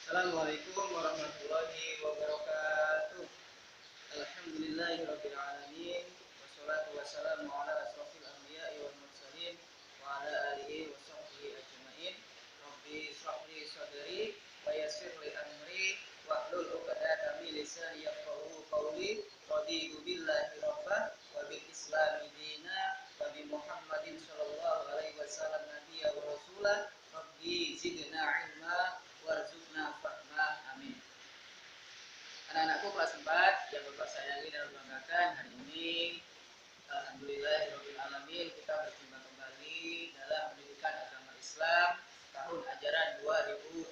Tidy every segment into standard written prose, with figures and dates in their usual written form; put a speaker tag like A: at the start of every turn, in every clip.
A: Assalamualaikum warahmatullahi wabarakatuh. Alhamdulillahirabbil alamin wassalatu wassalamu ala asrofil anbiya'i wal mursalin wa ala alihi wa sahbihi ajmain. Rabbi shrah li sadri wa yassir li amri wahlul 'uqdatam min lisani yafqahu qawli. Raditu billahi rabban wa bil islami dina wa bi Muhammadin sallallahu alaihi wasallam nabiyya wa rasulah. Rabbi zidna ilma warzuqna fahma, amin. Anak-anakku kelas 4 yang Bapak sayangi dan banggakan, hari ini alhamdulillahirabbil alamin kita berjumpa kembali dalam pendidikan agama Islam tahun ajaran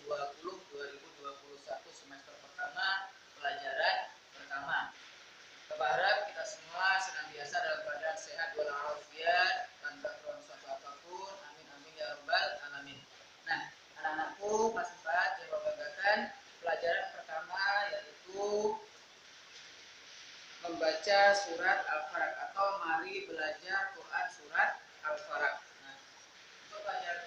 A: 2020-2021 semester pertama, pelajaran pertama. Kita berharap kita semua senantiasa dalam keadaan sehat walafiat, tanpa keluhan suatu apapun. Amin amin ya rabbal alamin. Nah, anak-anakku kelas 4 yang Bapak banggakan, pelajaran pertama yaitu membaca surat Al-Falaq atau mari belajar Quran surat Al-Falaq. Nah, untuk pelajaran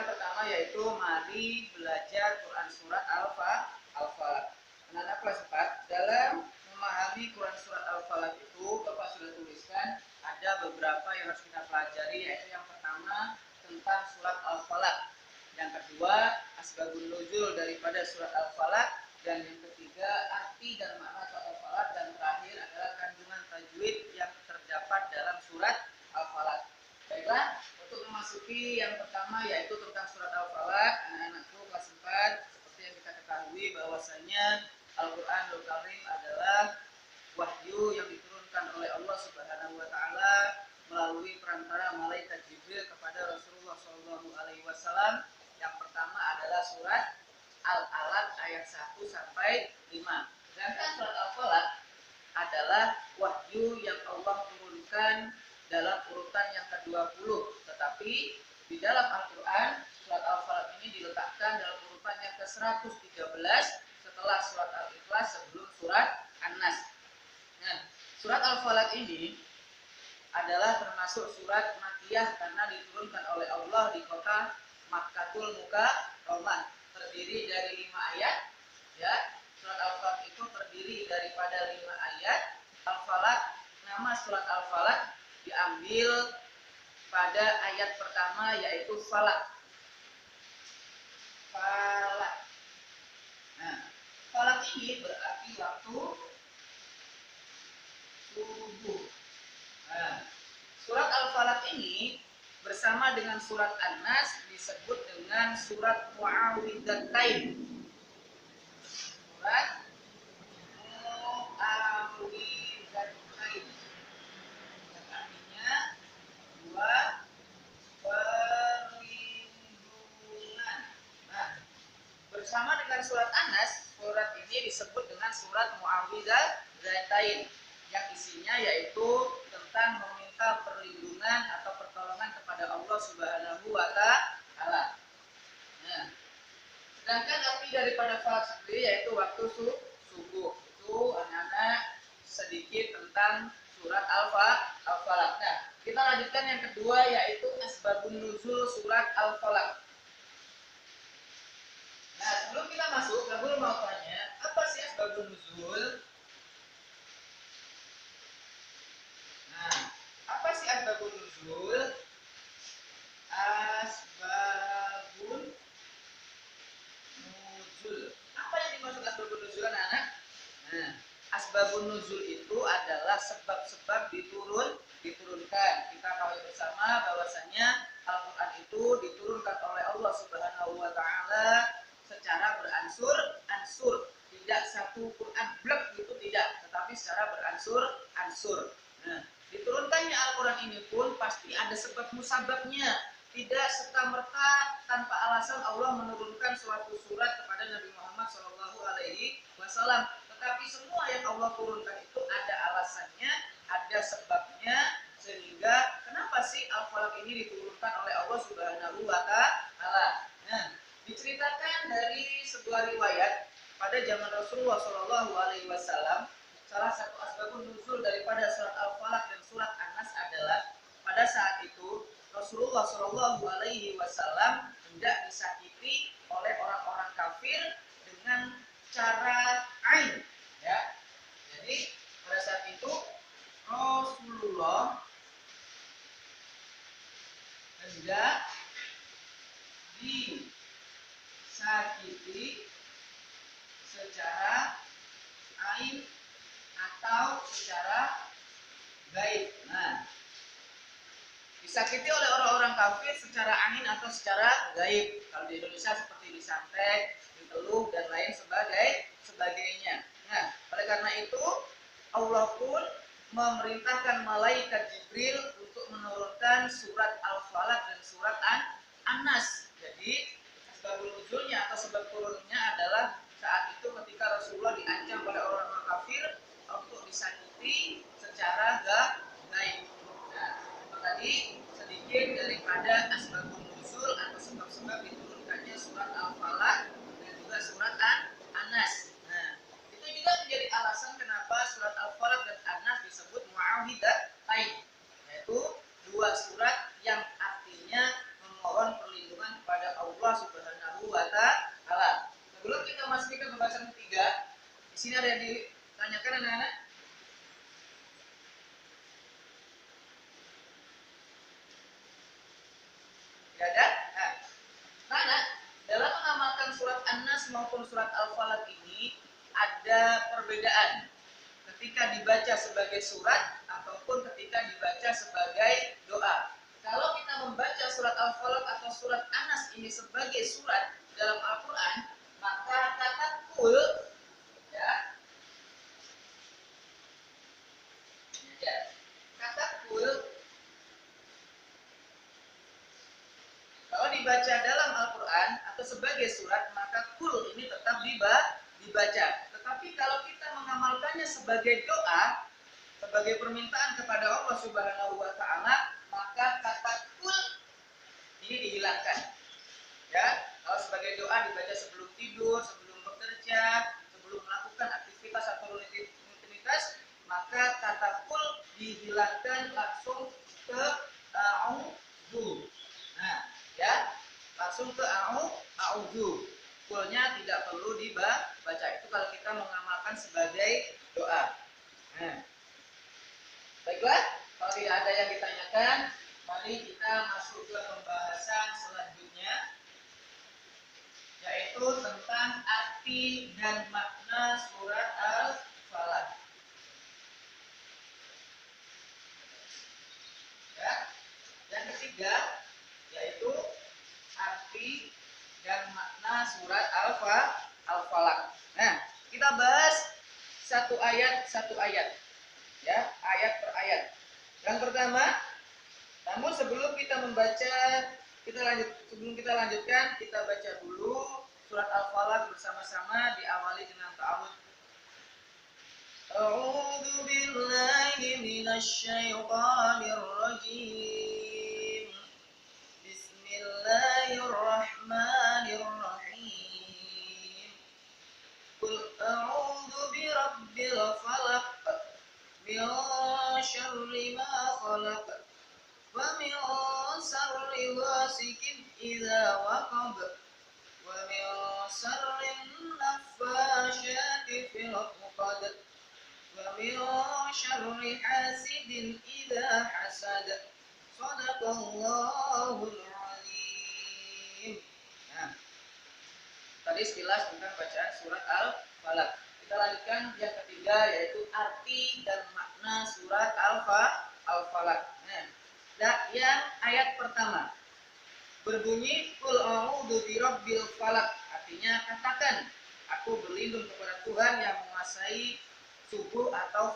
A: pertama yaitu mari belajar Quran surat Al-Falaq. Anak-anak kelas 4, dalam memahami Quran surat Al-Falaq itu Bapak sudah tuliskan ada beberapa yang harus kita pelajari, yaitu yang pertama tentang surat Al-Falaq, yang kedua asbabun nuzul daripada surat Al-Falaq, dan yang ketiga arti dan makna surat Al-Falaq, dan terakhir adalah kandungan tajwid yang terdapat dalam surat Al-Falaq. Baiklah, untuk memasuki yang pertama yaitu tentang surat Al-Falaq, anak-anakku kelas 4, seperti yang kita ketahui bahwasanya Al-Qur'anul Karim adalah wahyu yang diturunkan oleh Allah Subhanahu wa taala melalui perantara malaikat Jibril kepada Rasulullah Shallallahu alaihi wasallam. Yang pertama adalah surat Al-Alaq ayat 1 sampai 5. Sedangkan surat Al-Falaq adalah wahyu yang Allah turunkan dalam urutan yang ke-20, tetapi di dalam Al-Quran surat Al-Falaq ini diletakkan dalam urutan yang ke-113 setelah surat Al-Ikhlas sebelum surat An-Nas. Nah, surat Al-Falaq ini adalah termasuk surat Makkiyah karena diturunkan oleh Allah di kota Makkatul Mukarramah, terdiri dari 5 ayat. Ya, surat Al-Falaq itu terdiri daripada 5 ayat. Al-Falaq, nama surat Al-Falaq diambil pada ayat pertama yaitu falak. Falak. Nah, falak ini berarti waktu subuh. Nah, surat Al-Falaq ini bersama dengan surat An-Nas disebut dengan surat Muawwidzatain. Surat Muawwidzatain. Perlindungan. Nah, bersama dengan surat An-Nas, surat ini disebut dengan surat Muawwidzatain, yang isinya yaitu tentang meminta perlindungan atau pertolongan kepada Allah Subhanahu wa taala. Nah, sedangkan arti daripada falak sendiri yaitu waktu subuh. Itu anak-anak sedikit tentang surat Al-Falaq. Nah, kita lanjutkan yang kedua yaitu asbabun nuzul surat Al-Falaq. Nah, sebelum kita masuk, Gabul mau tanya, apa sih asbabun nuzul? Nah, apa sih asbabun nuzul? Asbabun nuzul. Apa yang dimaksud asbabun nuzul, anak-anak? Nah, asbabun nuzul itu adalah sebab-sebab diturunkan. Kita tahu bersama bahwasanya Al-Quran itu diturunkan oleh Allah Subhanahu wa taala secara beransur-ansur. Tidak satu Quran blek gitu, tidak, tetapi secara beransur-ansur. Nah, diturunkannya Al-Quran ini pun pasti ada sebab musababnya. Tidak serta-merta tanpa alasan Allah menurunkan suatu surat kepada Nabi Muhammad SAW. Tetapi semua yang Allah turunkan itu ada alasannya, ada sebabnya, sehingga kenapa sih Al-Falaq ini diturunkan oleh Allah Subhanahu wa Diceritakan dari sebuah riwayat pada zaman Rasulullah Shallallahu Alaihi Wasallam, salah satu asbabun nuzul daripada surat Al-Falaq dan surat An-Nas adalah pada saat itu Rasulullah Shallallahu Alaihi Wasallam hendak disakiti oleh orang-orang kafir dengan cara ain, ya. Jadi pada saat itu Rasulullah hendak disakiti secara ain atau secara gaib. Nah, disakiti oleh orang-orang kafir secara ain atau secara gaib. Kalau di Indonesia seperti disantet, diteluh dan lain sebagainya. Nah, oleh karena itu Allah pun memerintahkan malaikat Jibril untuk menurunkan surat Al-Falaq dan surat An-Nas. Jadi sebab nuzulnya atau sebab turunnya adalah saat itu ketika Rasulullah diancam oleh orang-orang kafir untuk disakiti secara gaib. Nah, itu tadi sedikit daripada asbabun nuzul atau sebab-sebab diturunkannya surat Al-Falaq dan juga surat An-Nas. Nah, itu juga menjadi alasan kenapa surat Al-Falaq dan An-Nas disebut mu'awwidhatain, yaitu dua surat yang artinya memohon perlindungan kepada Allah Subhanahu wa Ta'ala. Sebelum kita masuk ke pembahasan ketiga, di sini ada yang ditanyakan anak-anak? Tidak ada? Nah, dalam mengamalkan surat An-Nas maupun surat Al-Falaq ini ada perbedaan ketika dibaca sebagai surat ataupun ketika dibaca sebagai doa. Kalau kita membaca surat Al-Falaq atau surat An-Nas ini sebagai surat dalam Al-Quran, maka kata kul, ya, kata kul kalau dibaca dalam Al-Quran atau sebagai surat, maka kul ini tetap dibaca. Tetapi kalau kita mengamalkannya sebagai doa, sebagai permintaan kepada Allah Subhanahu wa Ta'ala, maka kata kul ini dihilangkan. Ya, kalau sebagai doa dibaca sebelum tidur, sebelum bekerja, sebelum melakukan aktivitas atau rutinitas, maka kata kul dihilangkan langsung ke a'udzu. Nah, ya, langsung ke a'udzu. Kulnya tidak perlu dibaca. Itu kalau kita mengamalkan sebagai doa. Nah, baiklah, kalau tidak ada yang ditanyakan, mari kita masuk ke pembahasan selanjutnya, yaitu tentang arti dan makna surat Al-Falaq. Ya, yang ketiga yaitu arti dan makna surat Al-Falaq. Nah, kita bahas satu ayat, ya, ayat per ayat. Yang pertama, namun sebelum kita lanjutkan, kita baca dulu surat Al-Falaq bersama-sama, diawali dengan ta'awudz. A'udzu billahi minasy syaithanir rajim. Bismillahirrahmanirrahim. Qul a'udzu birabbil falaq min syarri ma khalaq wa min syarri ghasikin idza waqab wa min syarri naffashati fil 'uqad wa min syarri hasidin idza hasad. Shadaqallahul azim. Nah, tadi sekilas tentang bacaan surat Al-Falaq. Kita lanjutkan yang ketiga, yaitu arti dan makna surat Al-Falaq. Nah, yang ayat pertama berbunyi qul a'udzu birabbil falaq, artinya katakan aku berlindung kepada Tuhan yang menguasai subuh atau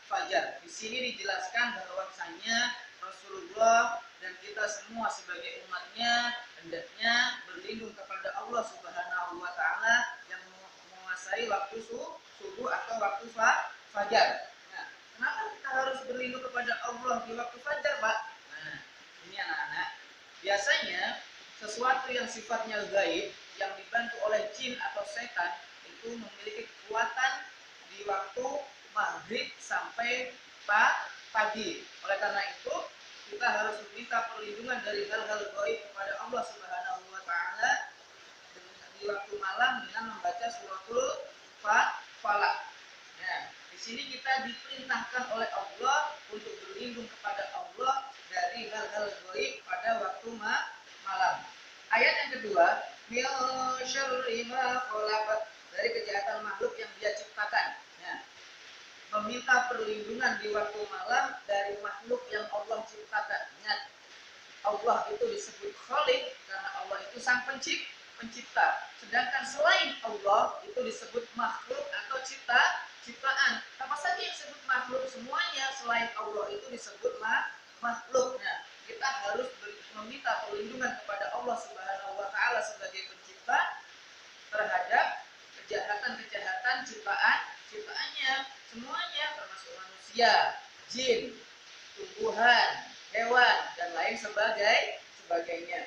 A: fajar. Di sini dijelaskan bahwasanya Rasulullah dan kita semua sebagai umatnya hendaknya berlindung kepada Allah Subhanahu wa Ta'ala yang menguasai waktu subuh atau waktu fajar. Nah, kenapa kita harus berlindung kepada Allah di waktu fajar, Pak? Nah, ini anak-anak, biasanya sesuatu yang sifatnya gaib yang dibantu oleh jin atau setan itu memiliki kekuatan di waktu maghrib sampai pagi. Oleh karena itu kita harus meminta perlindungan dari hal-hal gaib kepada Allah Subhanahu wa taala di waktu malam dengan membaca suratul Falaq. Nah, di sini kita diperintahkan oleh Allah untuk berlindung kepada Allah dari hal-hal gaib pada waktu malam. Ayat yang kedua, min syarri ma khalaq, dari kejahatan makhluk yang Dia ciptakan. Nah, meminta perlindungan di waktu malam dari makhluk yang Allah ciptakan. Ingat, Allah itu disebut Khaliq karena Allah itu sang pencipta. Sedangkan selain Allah itu disebut makhluk atau ciptaan. Apa saja yang disebut makhluk, semuanya selain Allah itu disebut makhluk. Nah, kita harus meminta perlindungan kepada Allah Subhanahu wa taala sebagai pencipta terhadap kejahatan-kejahatan ciptaannya, semuanya termasuk manusia, jin, tumbuhan, hewan dan lain sebagainya.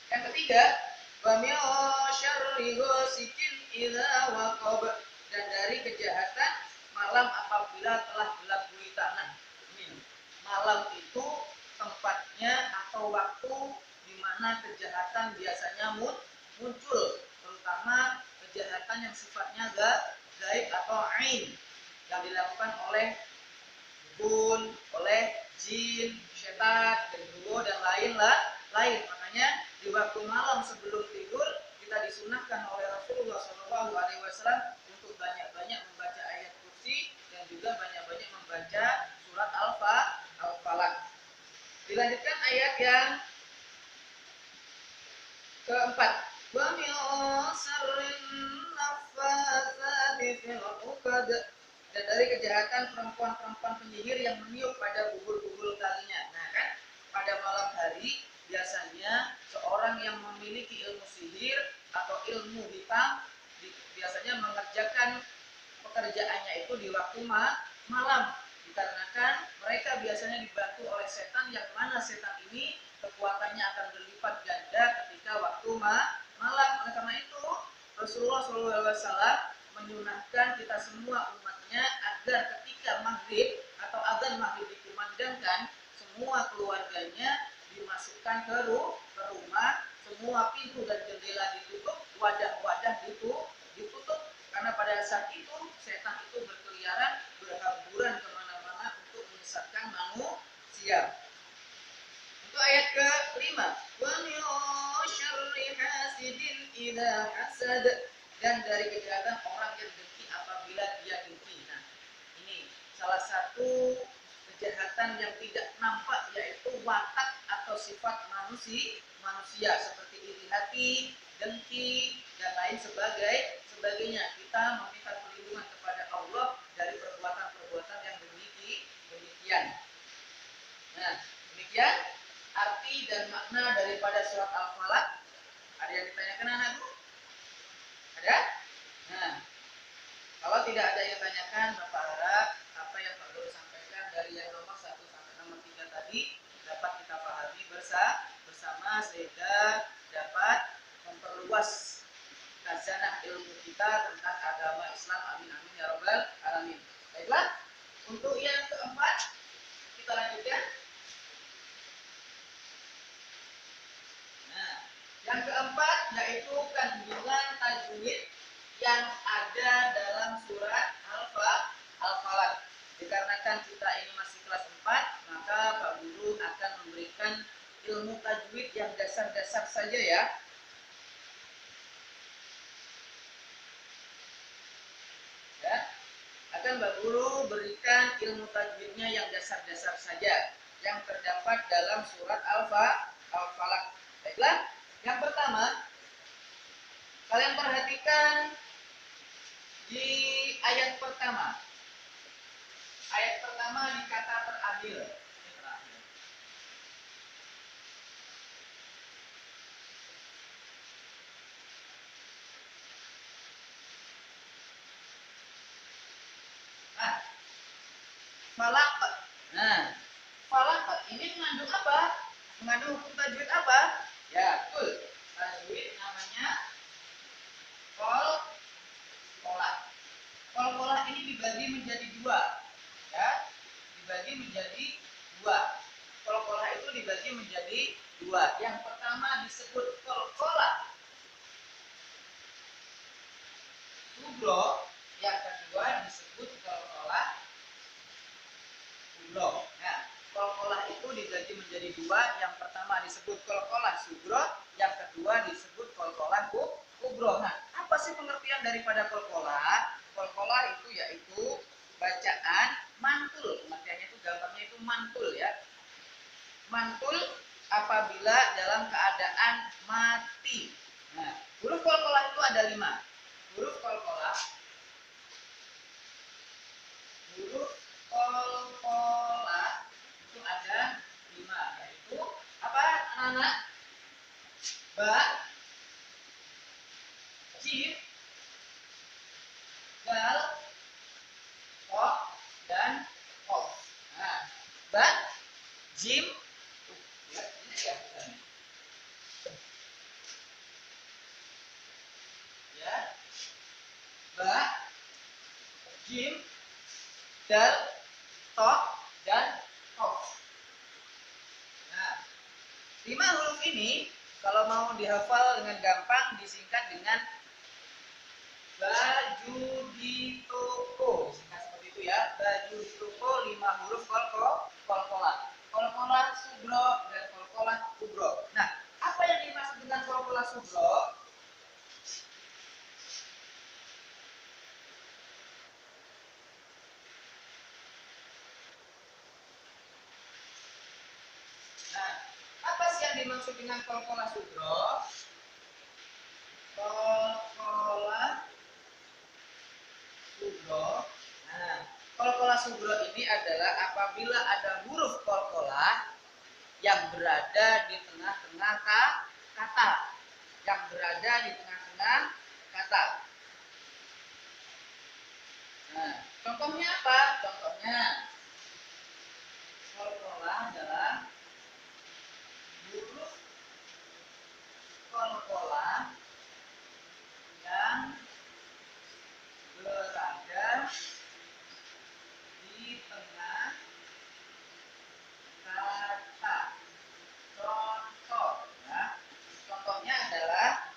A: Yang ketiga, wa min syarri ghasikin idza waqab, dan dari kejahatan malam apabila telah gelap gulita. Nah, malam itu tempatnya atau waktu di mana kejahatan biasanya muncul, terutama kejahatan yang sifatnya gaib atau ain yang dilakukan oleh dukun, oleh jin, setan, genderuwo dan lain. Makanya di waktu malam sebelum tidur kita disunahkan oleh Rasulullah SAW untuk banyak-banyak membaca ayat kursi dan juga banyak-banyak membaca surat Al-Falaq. Dilanjutkan ayat yang keempat. Wa min syarrin naffatsati fil 'uqad, dan dari kejahatan perempuan-perempuan penyihir yang meniup pada bubur-bubur talinya. Nah kan, pada malam hari biasanya seorang yang memiliki ilmu sihir atau ilmu hitam biasanya mengerjakan pekerjaannya itu di waktu malam, dikarenakan mereka biasanya dibantu oleh setan, yang mana setan ini kekuatannya akan berlipat ganda ketika waktu malam. Oleh karena itu Rasulullah SAW menyunahkan kita semua umatnya agar ketika maghrib atau azan maghrib dikumandangkan, semua keluarganya dimasukkan ke rumah, semua pintu dan jendela ditutup, wadah-wadah ditutup, karena pada saat itu setan itu berkeliaran, berhamburan kemana-mana untuk menyesatkan manusia. Untuk ayat ke-5, wa min syarri hasidin idza hasad, dan dari kejahatan orang yang dengki apabila dia dengki. Nah, ini salah satu kejahatan yang tidak nampak, yaitu watak atau sifat manusia seperti iri hati, dengki dan lain sebagainya. Kita meminta perlindungan kepada Allah dari perbuatan-perbuatan yang demikian. Nah, demikian arti dan makna daripada surat Al-Falaq. Ada yang ditanyakan anakku? Ada? Nah, kalau tidak ada yang tanyakan, Bapak harap apa yang Pak Guru sampaikan dari yang nomor 1 sampai nomor 3 tadi dapat kita pahami bersama, sehingga dapat memperluas khazanah ilmu kita tentang agama Islam. Amin amin ya rabbal alamin. Baiklah, untuk yang keempat kita lanjutkan. Nah, yang keempat yaitu kandungan tajwid yang ada dalam surat Al-Falaq. Dikarenakan kita ini masih kelas 4, maka Pak Guru akan memberikan ilmu tajwid yang dasar-dasar saja ya. Akan Pak Guru berikan ilmu tajwidnya yang dasar-dasar saja yang terdapat dalam surat Al-Falaq. Baiklah, yang pertama kalian perhatikan di ayat pertama. Ayat pertama di kata terakhir. Nah, falaq. Nah, falaq ini mengandung apa? Mengandung hukum tajwid apa? Ya, betul. Tajwid namanya menjadi dua. Yang pertama disebut qalqalah subro, yang kedua disebut qalqalah kubro. Nah, qalqalah itu dibagi menjadi dua. Yang pertama disebut qalqalah subro, yang kedua disebut qalqalah kubro. Nah, apa sih pengertian daripada qalqalah? Qalqalah itu yaitu bacaan mantul. Pengertiannya itu gampangnya itu mantul ya. Mantul apabila dalam keadaan mati. Nah, huruf qalqalah itu ada 5. Huruf qalqalah itu ada 5, yaitu apa anak-anak? Ba, jim, dal, ko, dan kof. Nah, ba, jim, ya, ba, jim, dal, to, dan kof. Nah, 5 huruf ini kalau mau dihafal dengan gampang disingkat dengan baju di toko. Singkat seperti itu ya. Baju di toko 5 huruf qalqalah. Qalqalah subro dan qalqalah kubro. Nah, apa yang dimaksud dengan qalqalah subro? Nah, apa sih yang dimaksud dengan qalqalah subro? Qalqalah subro. Nah, qalqalah subro ini adalah apabila ada huruf qalqalah yang berada di tengah-tengah kata. Yang berada di tengah-tengah kata. Nah, contohnya apa? Contohnya qalqalah adalah huruf qalqalah yang berada di tengah kata. Contoh ya. Contohnya adalah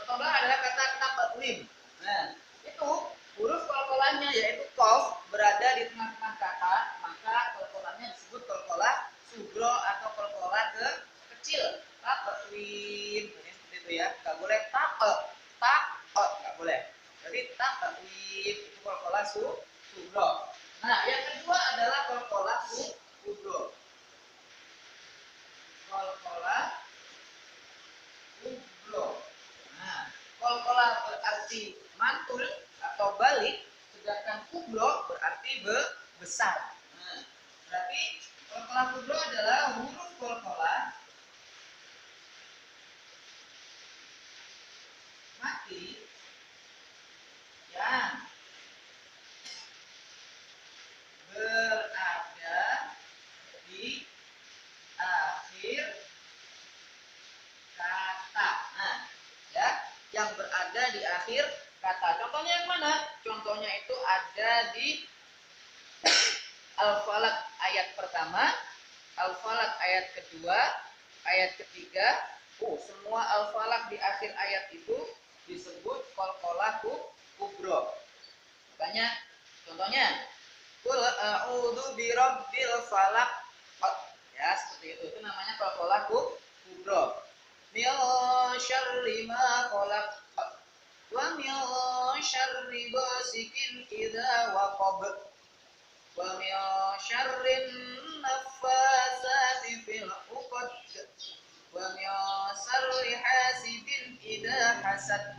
A: contohnya adalah kata taqdim. Nah, itu huruf qalqalahnya yaitu qaf berada di tengah-tengah kata, maka qalqalahnya disebut qalqalah subro atau qalqalah kecil. Taqdim. Seperti itu ya. Enggak boleh enggak boleh. Jadi taqdim itu qalqalah subro. Nah, yang kedua adalah qalqalah kubro. Qalqalah kubro. Nah, qalqalah berarti mantul atau balik, sedangkan kubro berarti besar. Nah, berarti qalqalah kubro adalah huruf qalqalah mati yang berada di akhir kata. Nah, ya, yang berada di akhir kata. Contohnya yang mana? Contohnya itu ada di Al-Falaq ayat pertama, Al-Falaq ayat kedua, ayat ketiga. Semua Al-Falaq di akhir ayat itu disebut qalqalah kubro. Makanya contohnya qul a'udzu birabbil falaq. Ya, seperti itu. Itu namanya qalqalah kubro. Min syarri ma khalaq wa min syarri ghasikin idza waqab wa min syarrin naffasati fil 'uqad wa min syarri hasidin idza hasad.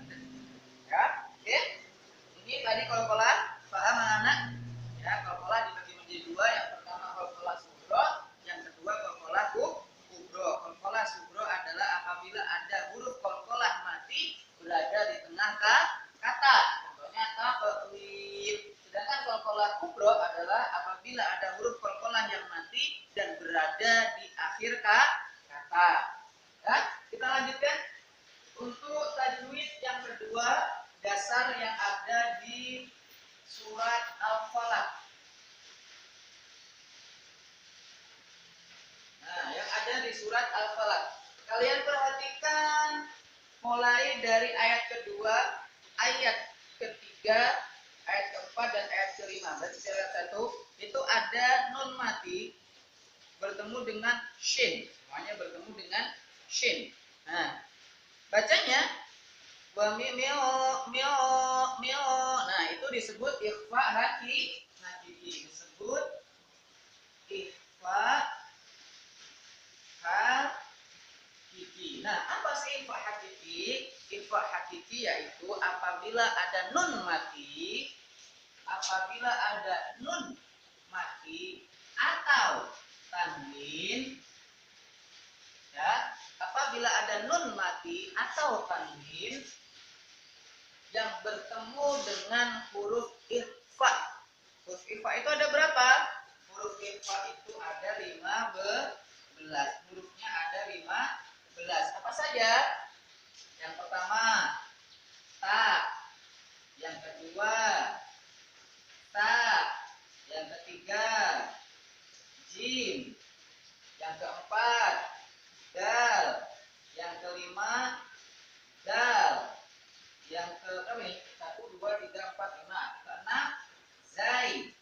A: Ya, oke. Ini tadi qalqalah, paham anak-anak? Ya, qalqalah dibagi menjadi dua. Yang pertama qalqalah subro, yang kedua qalqalah kubro. Qalqalah subro adalah apabila ada huruf qalqalah mati berada di tengah kata. Contohnya taqdim. Sedangkan qalqalah kubro adalah apabila ada huruf qalqalah yang mati dan berada di akhir kata. Ya, kita lanjutkan. tajwid yang kedua, dasar yang ada di surat Al-Falaq. Nah, yang ada di surat Al-Falaq. Kalian perhatikan mulai dari ayat kedua, ayat ketiga, ayat keempat, dan ayat kelima. Berarti ayat 1 itu ada nun mati bertemu dengan shin. Semuanya bertemu dengan shin. Nah, bacanya wa mio mio mio. Nah, itu disebut ikhfa hakiki. Disebut ikhfa hakiki. Nah, apa sih ikhfa hakiki? Ikhfa hakiki yaitu apabila ada nun mati, atau tanwin, ya, apabila ada nun mati atau tanwin yang bertemu dengan huruf ikhfa. Huruf ikhfa itu ada berapa? Huruf ikhfa itu ada 15. Hurufnya ada 15. Apa saja? Yang pertama, ta. Yang kedua, ta. Yang ketiga, jim. Yang keempat, dal. Yang kelima, dal. Yang ke-6, 1, 2, 3, 4, 5. Keenam, zai.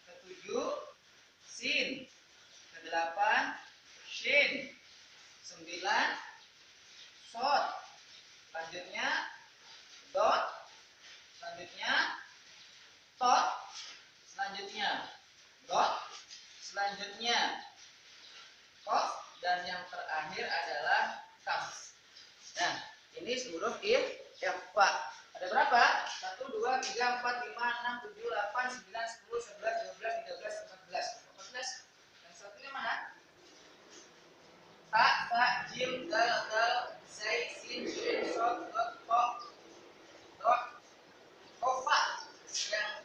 A: Ketujuh, sin. Kedelapan, shin. 9, sod. Selanjutnya, dot. Selanjutnya, tot. Selanjutnya, dot. Selanjutnya, kof. Dan yang terakhir adalah kaf. Nah, ini huruf ikhfa. Ada berapa? 1, 2, 3, 4, 5, 6, 7, 8, 9, 10, 11, 12, 13, 14. 14. Yang satunya mana? Ta, ta, jim, dal, dal, zai, sin, shin, sod, dot, to, dot, kofa. Yang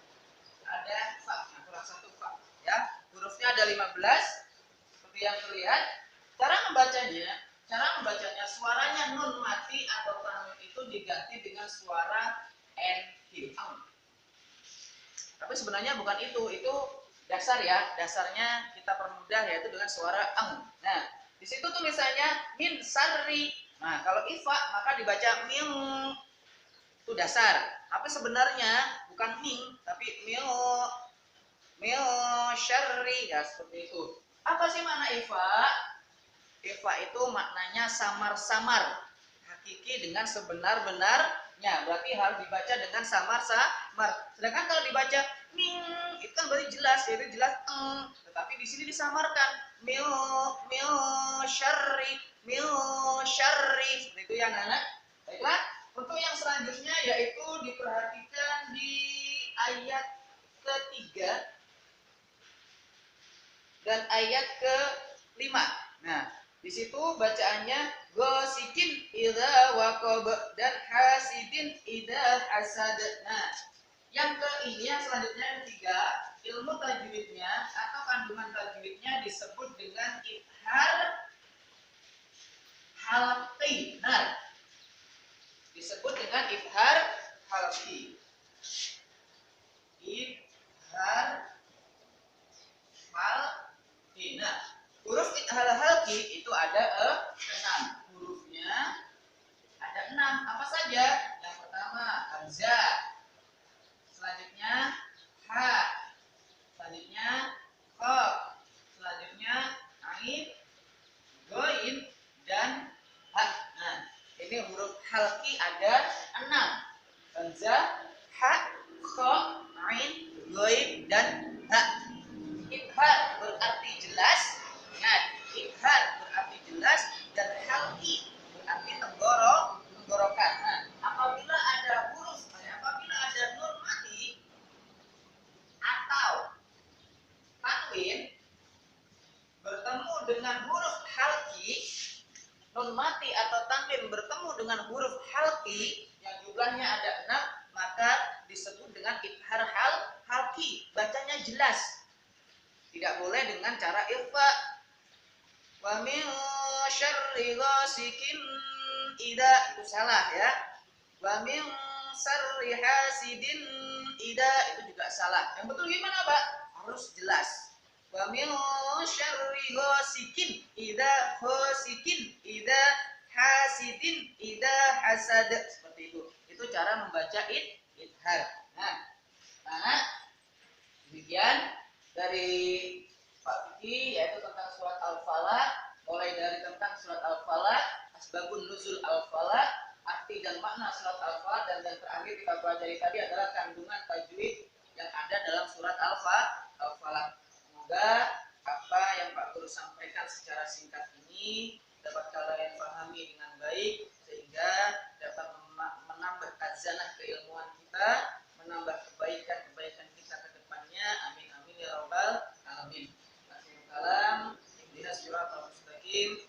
A: ada fa. Nah, kurang satu fa. Ya, hurufnya ada 15. Seperti yang terlihat. Cara membacanya suaranya nun mati atau tanwin itu diganti dengan suara n. Tapi sebenarnya bukan itu dasar ya. Dasarnya kita permudah yaitu dengan suara ang. Nah, di situ tulisannya min sarri. Nah, kalau ifa maka dibaca min. Itu dasar. Tapi sebenarnya bukan min, tapi mil syarri ya, seperti itu. Apa sih makna ifa? Ifa itu maknanya samar-samar, hakiki dengan sebenar-benarnya. Berarti harus dibaca dengan samar-samar. Sedangkan kalau dibaca ming, itu kan berarti jelas, yaitu jelas tetapi di sini disamarkan mil syarri, seperti itu ya anak. Baiklah, untuk yang selanjutnya yaitu diperhatikan di ayat ketiga dan ayat ke-5. Nah, di situ bacaannya gosikin idza waqab dan hasidin idza hasad. Nah, yang selanjutnya yang ketiga, ilmu tajwidnya atau kandungan tajwidnya disebut dengan idhar halqi. Nah, disebut dengan idhar halqi. Idhar halqi. Nah, huruf idhar halqi itu ada 6. Hurufnya ada 6. Apa saja? Yang pertama hamzah. Selanjutnya ha. Selanjutnya qaf. Selanjutnya ain, ghain dan ha. Nah, ini huruf halqi ada 6. Hamzah, ha, kha, ain, ghain dan ha. Idhar berarti jelas. Ingat, idhar berarti jelas dan halqi berarti tenggorokan. Nah, apabila ada nun mati atau tanwin bertemu dengan huruf halqi, nun mati atau tanwin bertemu dengan huruf halqi yang jumlahnya ada 6, maka disebut dengan idhar halqi. Bacanya jelas. Tidak boleh dengan cara ikhfa. Wa min syarri ghasikin idza, itu salah ya. Wa min syarri hasidin ida, itu juga salah. Yang betul gimana, Pak? Harus jelas. Wa min syarri ghasikin ida hasidin ida hasad, seperti itu. Itu cara membaca idhar. Nah, demikian dari Pak Vicky, yaitu tentang surat Al-Falaq, mulai dari tentang surat Al-Falaq, asbabun nuzul Al-Falaq, arti dan makna surat Al-Falaq, dan yang terakhir kita pelajari tadi adalah kandungan tajwid yang ada dalam surat Al-Falaq. Semoga apa yang Pak Guru sampaikan secara singkat ini dapat kalian pahami dengan baik, sehingga dapat menambah khazanah keilmuan kita, menambah kebaikan-kebaikan kita ke depannya. Amin amin ya rabbal alamin. Assalamualaikum warahmatullahi wabarakatuh.